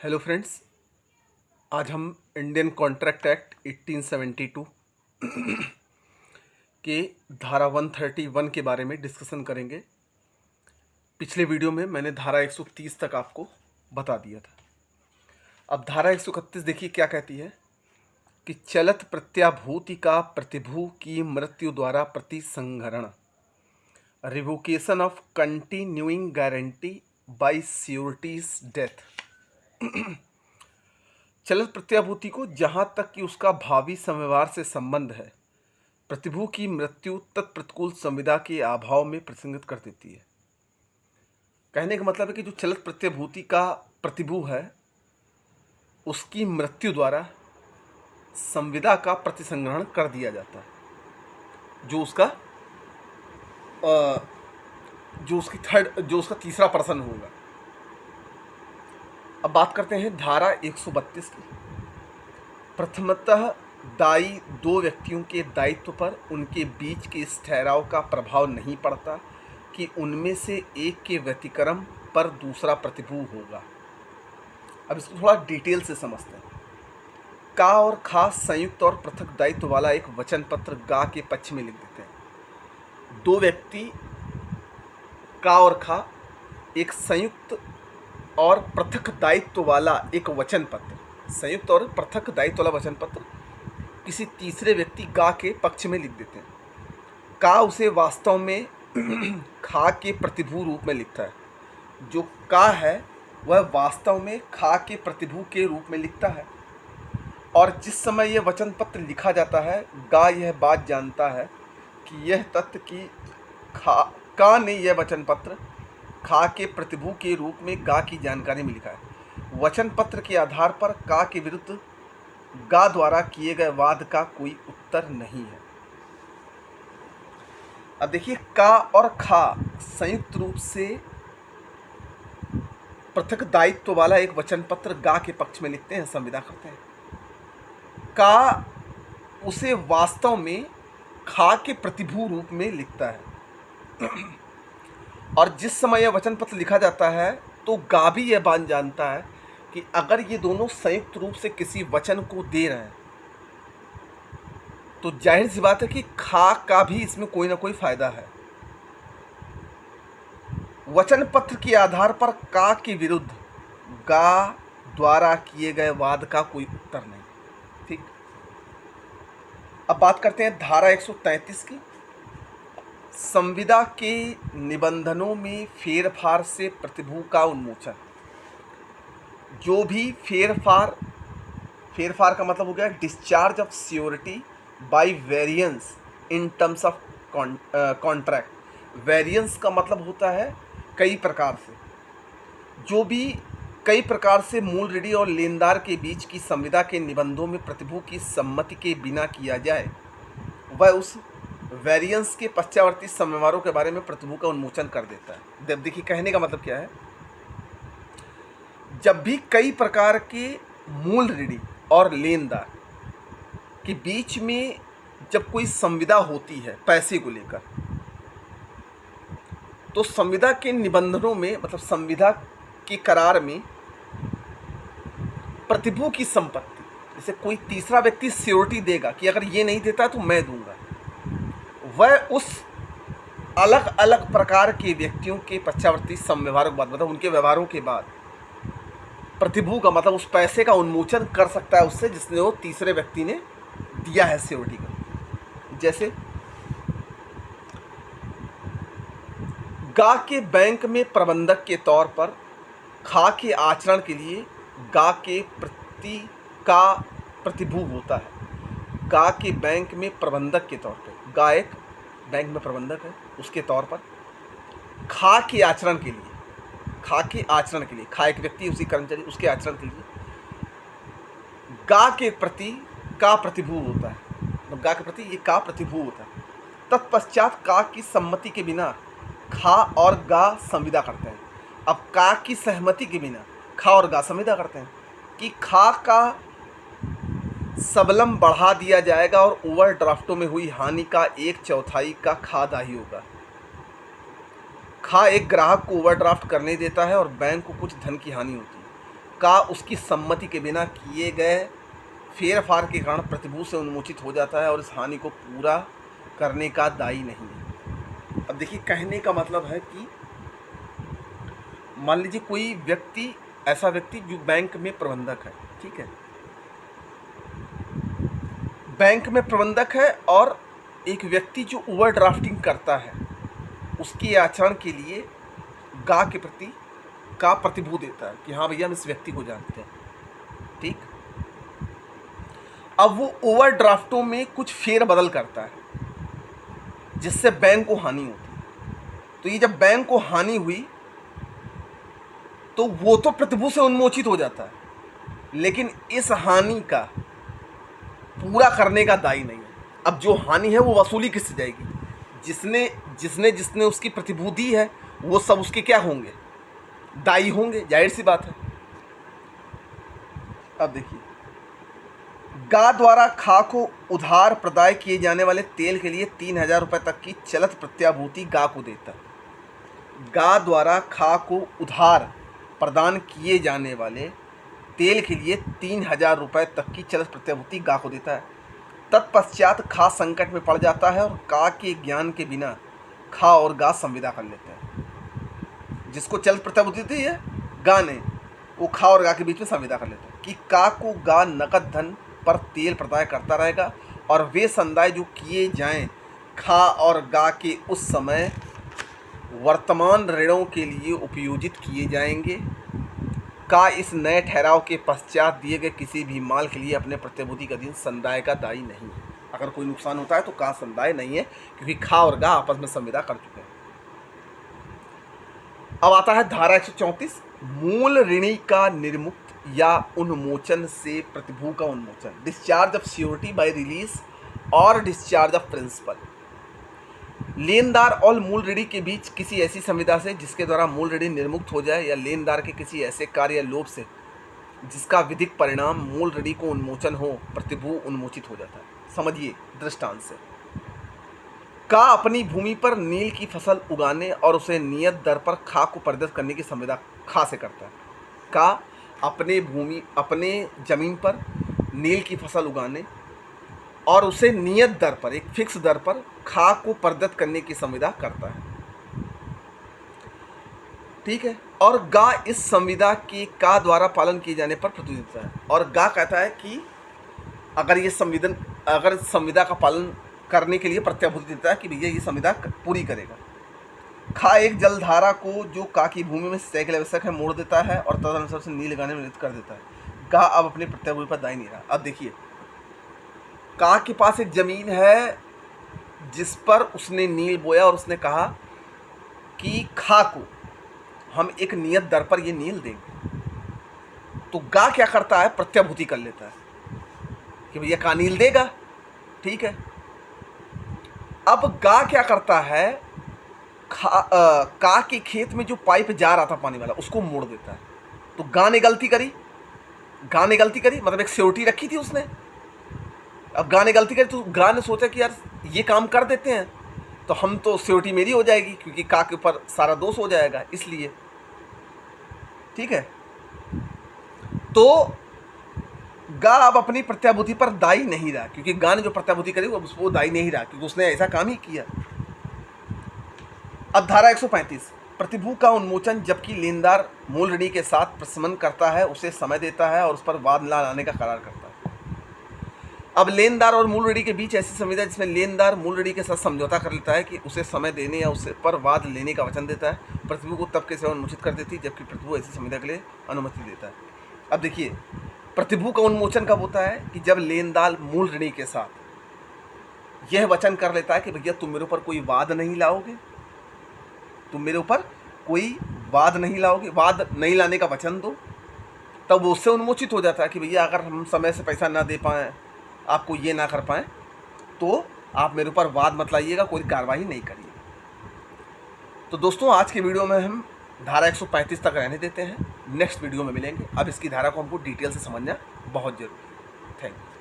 Hello friends. आज हम Indian contract act 1872 के धारा 131 के बारे में डिस्कशन करेंगे। पिछले वीडियो में मैंने धारा 130 तक आपको बता दिया था। अब धारा 131 देखिए क्या कहती है कि चलत प्रत्याभूति का प्रतिभू की मृत्यु द्वारा प्रतिसंहरण, revocation of continuing guarantee by surety's death. चलत प्रत्याभूति को जहां तक कि उसका भावी समव्यवहार से संबंध है, प्रतिभू की मृत्यु तत्प्रतिकूल संविदा के अभाव में प्रसंगित कर देती है। कहने का मतलब है कि जो चलत प्रत्याभूति का प्रतिभू है उसकी मृत्यु द्वारा संविदा का प्रतिसंग्रहण कर दिया जाता है, जो उसका तीसरा पर्सन होगा। अब बात करते हैं धारा 132 की। प्रथमतः दायी दो व्यक्तियों के दायित्व पर उनके बीच के इस ठहराव का प्रभाव नहीं पड़ता कि उनमें से एक के व्यतिक्रम पर दूसरा प्रतिभू होगा। अब इसको थोड़ा डिटेल से समझते हैं। का और खा संयुक्त और पृथक दायित्व वाला एक वचन पत्र गा के पक्ष में लिख देते हैं। दो व्यक्ति का और खा एक संयुक्त और पृथक दायित्व वाला एक वचन पत्र, संयुक्त और पृथक दायित्व वाला वचन पत्र किसी तीसरे व्यक्ति गा के पक्ष में लिख देते हैं। का उसे वास्तव में खा के प्रतिभू रूप में लिखता है। जो का है वह वास्तव में खा के प्रतिभू के रूप में लिखता है, और जिस समय यह वचन पत्र लिखा जाता है गा यह बात जानता है कि यह तथ्य कि का ने यह वचन पत्र खा के प्रतिभू के रूप में गा की जानकारी में लिखा है। वचन पत्र के आधार पर का के विरुद्ध गा द्वारा किए गए वाद का कोई उत्तर नहीं है। अब देखिए, का और खा संयुक्त रूप से पृथक दायित्व वाला एक वचन पत्र गा के पक्ष में लिखते हैं, संविदा करते हैं। का उसे वास्तव में खा के प्रतिभू रूप में लिखता है, और जिस समय यह वचन पत्र लिखा जाता है तो गा भी यह बात जानता है कि अगर ये दोनों संयुक्त रूप से किसी वचन को दे रहे हैं तो जाहिर सी बात है कि खा का भी इसमें कोई ना कोई फायदा है। वचन पत्र के आधार पर का के विरुद्ध गा द्वारा किए गए वाद का कोई उत्तर नहीं। ठीक, अब बात करते हैं धारा 133 की। संविदा के निबंधनों में फेरफार से प्रतिभू का उन्मोचन। जो भी फेरफार का मतलब हो गया discharge of surety by variance in terms of contract. Variance का मतलब होता है कई प्रकार से। जो भी कई प्रकार से मूल ऋणी और लेनदार के बीच की संविदा के निबंधों में प्रतिभू की सम्मति के बिना किया जाए वह उस वेरिएंस के पश्चावर्ती समव्यवहारों के बारे में प्रतिभू का उन्मोचन कर देता है। जब देखिए, कहने का मतलब क्या है, जब भी कई प्रकार के मूल ऋणी और लेनदार के बीच में जब कोई संविदा होती है पैसे को लेकर, तो संविदा के निबंधनों में मतलब संविदा के करार में प्रतिभू की संपत्ति, जैसे कोई तीसरा व्यक्ति सिक्योरिटी देगा कि अगर ये नहीं देता तो मैं दूंगा, वह उस अलग अलग प्रकार के व्यक्तियों के पश्चावर्ती समव्यवहारों के बाद मतलब उनके व्यवहारों के बाद प्रतिभू का मतलब उस पैसे का उन्मोचन कर सकता है उससे जिसने वो तीसरे व्यक्ति ने दिया है सिक्योरिटी का। जैसे गा के बैंक में प्रबंधक के तौर पर खा के आचरण के लिए गा के प्रति का प्रतिभू होता है। गा के बैंक में प्रबंधक के तौर पर, गा एक बैंक में प्रबंधक है, उसके तौर पर खा के आचरण के लिए, खा एक व्यक्ति उसी कर्मचारी उसके आचरण के लिए गा के प्रति का प्रतिभू होता है। मतलब गा के प्रति ये का प्रतिभू होता है। तत्पश्चात का की सम्मति के बिना खा और गा संविदा करते हैं। अब का की सहमति के बिना खा और गा संविदा करते हैं कि खा का सबलम बढ़ा दिया जाएगा और ओवरड्राफ्टों में हुई हानि का 1/4 का खा दायी होगा। खा एक ग्राहक को ओवरड्राफ्ट करने देता है और बैंक को कुछ धन की हानि होती है। का उसकी सम्मति के बिना किए गए फेर फार के कारण प्रतिभू से उन्मोचित हो जाता है और इस हानि को पूरा करने का दायी नहीं है। अब देखिए, कहने का मतलब है कि मान लीजिए कोई व्यक्ति, ऐसा व्यक्ति जो बैंक में प्रबंधक है, ठीक है, बैंक में प्रबंधक है और एक व्यक्ति जो ओवरड्राफ्टिंग करता है उसके आचरण के लिए गा के प्रति का प्रतिभू देता है कि हाँ भैया हम इस व्यक्ति को जानते हैं, ठीक। अब वो ओवरड्राफ्टों में कुछ फेर बदल करता है जिससे बैंक को हानि होती है। तो ये जब बैंक को हानि हुई तो वो तो प्रतिभू से उन्मोचित हो जाता है, लेकिन इस हानि का पूरा करने का दायी नहीं है। अब जो हानि है वो वसूली किससे जाएगी? जिसने जिसने जिसने उसकी प्रतिभू दी है वो सब उसके क्या होंगे? दायी होंगे, जाहिर सी बात है। अब देखिए, गा द्वारा खा को उधार प्रदाय किए जाने वाले तेल के लिए 3,000 रुपये तक की चलत प्रत्याभूति गा को देता है। गा द्वारा खा को उधार प्रदान किए जाने वाले तेल के लिए 3,000 रुपये तक की चलत प्रत्याभूति गा को देता है। तत्पश्चात खा संकट में पड़ जाता है और का के ज्ञान के बिना खा और गा संविदा कर लेते हैं। जिसको चलत प्रत्याभूति दी है गा ने, वो खा और गा के बीच में संविदा कर लेते हैं कि का को गा नकद धन पर तेल प्रदाय करता रहेगा और वे संदाय जो किए जाएं खा और गा के उस समय वर्तमान ऋणों के लिए उपयोजित किए जाएंगे। का इस नए ठहराव के पश्चात दिए गए किसी भी माल के लिए अपने प्रत्याभूति का अधीन संदाय का दायी नहीं है। अगर कोई नुकसान होता है तो का संदाय नहीं है, क्योंकि खा और गा आपस में संविदा कर चुके हैं। अब आता है धारा 134, मूल ऋणी का निर्मुक्त या उन्मोचन से प्रतिभू का उन्मोचन। Discharge of security by release और डिस्चार्ज ऑफ प्रिंसिपल। लेनदार और मूल ऋणी के बीच किसी ऐसी संविदा से जिसके द्वारा मूल ऋणी निर्मुक्त हो जाए, या लेनदार के किसी ऐसे कार्य या लोभ से जिसका विधिक परिणाम मूल ऋणी को उन्मोचन हो, प्रतिभू उन्मोचित हो जाता है। समझिए दृष्टांत से, का अपनी भूमि पर नील की फसल उगाने और उसे नियत दर पर खा को प्रदत्त करने की संविदा खा से करता है। का अपने जमीन पर नील की फसल उगाने और उसे नियत दर पर, एक फिक्स दर पर खा को प्रदत्त करने की संविदा करता है, ठीक है। और गा इस संविदा के का द्वारा पालन किए जाने पर प्रतिभूति देता है। और गा कहता है कि अगर संविदा का पालन करने के लिए प्रत्याभूति देता है कि भैया ये संविदा पूरी करेगा। खा एक जलधारा को जो का की भूमि में सिंचाई के लिए आवश्यक है मोड़ देता है और तदनुसार से नील लगाने में नियुक्त कर देता है। गा अब अपनी प्रत्याभूति पर दायी नहीं रहा। अब देखिए, का के पास एक जमीन है जिस पर उसने नील बोया और उसने कहा कि खा को हम एक नियत दर पर ये नील देंगे। तो गा क्या करता है? प्रत्याभूति कर लेता है कि भैया का नील देगा, ठीक है। अब गा क्या करता है? का के खेत में जो पाइप जा रहा था पानी वाला उसको मोड़ देता है। तो गा ने गलती करी, मतलब एक सिक्योरिटी रखी थी उसने। अब गा ने गलती करी तो गा ने सोचा कि यार ये काम कर देते हैं तो हम तो सिक्योरिटी मेरी हो जाएगी, क्योंकि का के ऊपर सारा दोष हो जाएगा, इसलिए, ठीक है। तो गा अब अपनी प्रत्याभूति पर दायी नहीं रहा, क्योंकि गा ने जो प्रत्याभूति करी वो दायी नहीं रहा, क्योंकि उसने ऐसा काम ही किया। अब धारा 135, प्रतिभू का उन्मोचन। जबकि लेनदार मूल ऋणी के साथ प्रशमन करता है, उसे समय देता है और उस पर वाद न लाने का करार करता है। अब लेनदार और मूल ऋणी के बीच ऐसी संविदा जिसमें लेनदार मूल ऋणी के साथ समझौता कर लेता है कि उसे समय देने या उसे पर वाद लेने का वचन देता है, प्रतिभू को तब के सेवा उन्मोचित कर देती है जबकि प्रतिभू ऐसी संविदा के लिए अनुमति देता है। अब देखिए, प्रतिभू का उन्मोचन कब होता है? कि जब लेनदार मूल ऋणी के साथ यह वचन कर लेता है कि भैया तुम मेरे ऊपर कोई वाद नहीं लाओगे, वाद नहीं लाने का वचन दो, तब वो उससे उन्मोचित हो जाता है कि भैया अगर हम समय से पैसा ना दे पाएँ, आपको ये ना कर पाएँ, तो आप मेरे ऊपर वाद मत लाइएगा, कोई कार्रवाई नहीं करिए। तो दोस्तों, आज के वीडियो में हम धारा 135 तक रहने देते हैं, नेक्स्ट वीडियो में मिलेंगे। अब इसकी धारा को हमको डिटेल से समझना बहुत जरूरी है। Thank you.